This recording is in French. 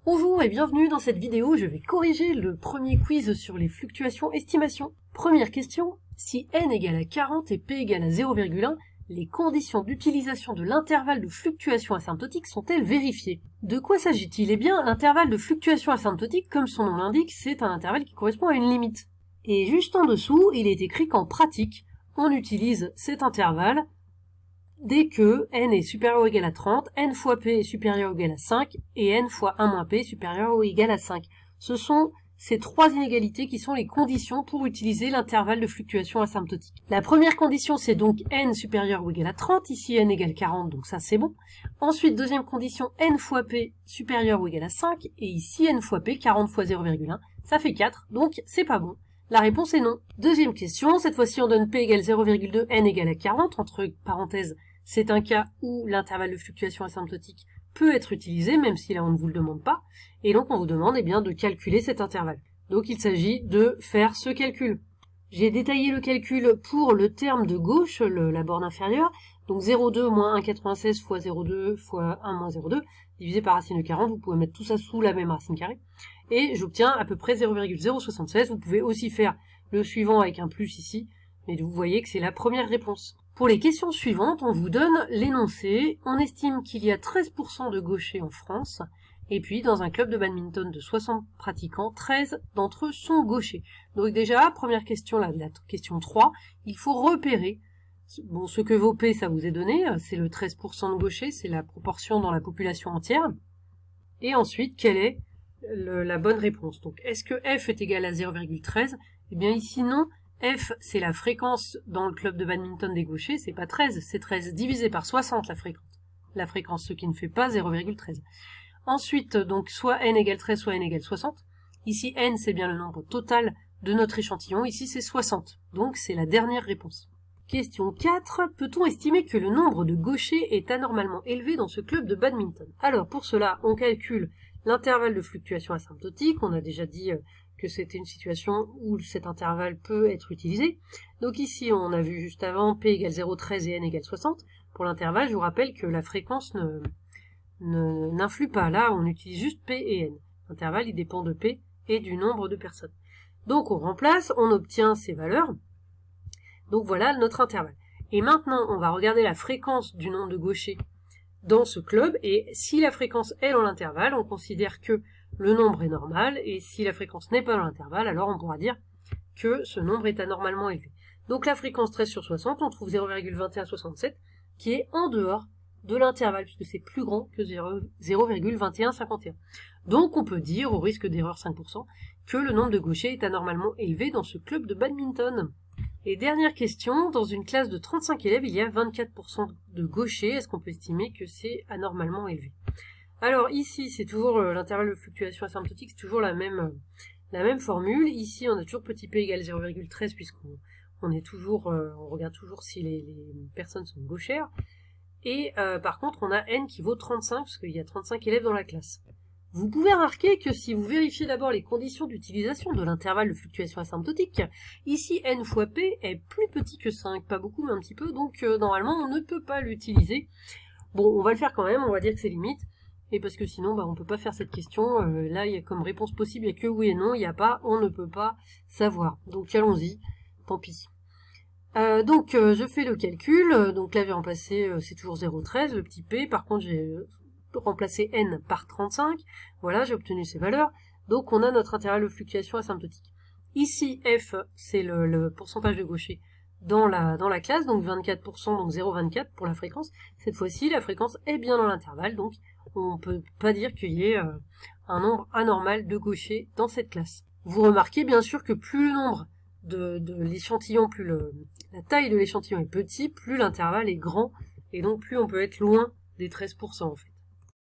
Bonjour et bienvenue dans cette vidéo, je vais corriger le premier quiz sur les fluctuations estimation. Première question, si n égale à 40 et p égale à 0,1, les conditions d'utilisation de l'intervalle de fluctuation asymptotique sont-elles vérifiées? De quoi s'agit-il? Eh bien, l'intervalle de fluctuation asymptotique, comme son nom l'indique, c'est un intervalle qui correspond à une limite. Et juste en dessous, il est écrit qu'en pratique, on utilise cet intervalle dès que n est supérieur ou égal à 30, n fois p est supérieur ou égal à 5, et n fois 1 moins p est supérieur ou égal à 5. Ce sont ces trois inégalités qui sont les conditions pour utiliser l'intervalle de fluctuation asymptotique. La première condition, c'est donc n supérieur ou égal à 30, ici n égale 40, donc ça c'est bon. Ensuite, deuxième condition, n fois p supérieur ou égal à 5, et ici n fois p, 40 fois 0,1, ça fait 4, donc c'est pas bon. La réponse est non. Deuxième question, cette fois-ci on donne p égale 0,2, n égale à 40, entre parenthèses, c'est un cas où l'intervalle de fluctuation asymptotique peut être utilisé, même si là on ne vous le demande pas, et donc on vous demande de calculer cet intervalle. Donc il s'agit de faire ce calcul. J'ai détaillé le calcul pour le terme de gauche, la borne inférieure, donc 0,2 moins 1,96 fois 0,2 fois 1 moins 0,2, divisé par racine de 40, vous pouvez mettre tout ça sous la même racine carrée, et j'obtiens à peu près 0,076, vous pouvez aussi faire le suivant avec un plus ici, mais vous voyez que c'est la première réponse. Pour les questions suivantes, on vous donne l'énoncé. On estime qu'il y a 13% de gauchers en France, et puis dans un club de badminton de 60 pratiquants, 13 d'entre eux sont gauchers. Donc déjà, première question, la question 3, il faut repérer, bon, ce que vaut P, ça vous est donné, c'est le 13% de gauchers, c'est la proportion dans la population entière. Et ensuite, quelle est la bonne réponse? Donc, est-ce que F est égal à 0,13? Eh bien ici, non. F, c'est la fréquence dans le club de badminton des gauchers, c'est pas 13, c'est 13 divisé par 60 la fréquence. La fréquence, ce qui ne fait pas 0,13. Ensuite, donc, soit n égale 13, soit n égale 60. Ici, n, c'est bien le nombre total de notre échantillon. Ici, c'est 60. Donc, c'est la dernière réponse. Question 4. Peut-on estimer que le nombre de gauchers est anormalement élevé dans ce club de badminton? Alors, pour cela, on calcule l'intervalle de fluctuation asymptotique. On a déjà dit que c'était une situation où cet intervalle peut être utilisé. Donc ici, on a vu juste avant p égale 0,13 et n égale 60. Pour l'intervalle, je vous rappelle que la fréquence n'influe pas. Là, on utilise juste p et n. L'intervalle, il dépend de p et du nombre de personnes. Donc on remplace, on obtient ces valeurs. Donc voilà notre intervalle. Et maintenant, on va regarder la fréquence du nombre de gauchers dans ce club, et si la fréquence est dans l'intervalle, on considère que le nombre est normal, et si la fréquence n'est pas dans l'intervalle, alors on pourra dire que ce nombre est anormalement élevé. Donc la fréquence 13 sur 60, on trouve 0,2167, qui est en dehors de l'intervalle, puisque c'est plus grand que 0,2151. Donc on peut dire, au risque d'erreur 5%, que le nombre de gauchers est anormalement élevé dans ce club de badminton. Et dernière question, dans une classe de 35 élèves, il y a 24% de gauchers. Est-ce qu'on peut estimer que c'est anormalement élevé? Alors ici, c'est toujours l'intervalle de fluctuation asymptotique, c'est toujours la même formule. Ici, on a toujours petit p égale 0,13 puisqu'on est toujours, on regarde toujours si les personnes sont gauchères. Et par contre, on a n qui vaut 35 parce qu'il y a 35 élèves dans la classe. Vous pouvez remarquer que si vous vérifiez d'abord les conditions d'utilisation de l'intervalle de fluctuation asymptotique, ici n fois p est plus petit que 5, pas beaucoup mais un petit peu, donc normalement on ne peut pas l'utiliser. Bon, on va le faire quand même, on va dire que c'est limite, et parce que sinon on ne peut pas faire cette question, là il y a comme réponse possible, il n'y a que oui et non, il n'y a pas, on ne peut pas savoir. Donc allons-y, tant pis. Donc je fais le calcul, donc là j'ai remplacé, c'est toujours 0,13, le petit p, par contre j'ai remplacer n par 35, voilà, j'ai obtenu ces valeurs, donc on a notre intervalle de fluctuation asymptotique. Ici, f, c'est le pourcentage de gauchers dans la classe, donc 24%, donc 0,24 pour la fréquence. Cette fois-ci, la fréquence est bien dans l'intervalle, donc on peut pas dire qu'il y ait un nombre anormal de gauchers dans cette classe. Vous remarquez bien sûr que plus le nombre de l'échantillon, plus la taille de l'échantillon est petit, plus l'intervalle est grand, et donc plus on peut être loin des 13% en fait.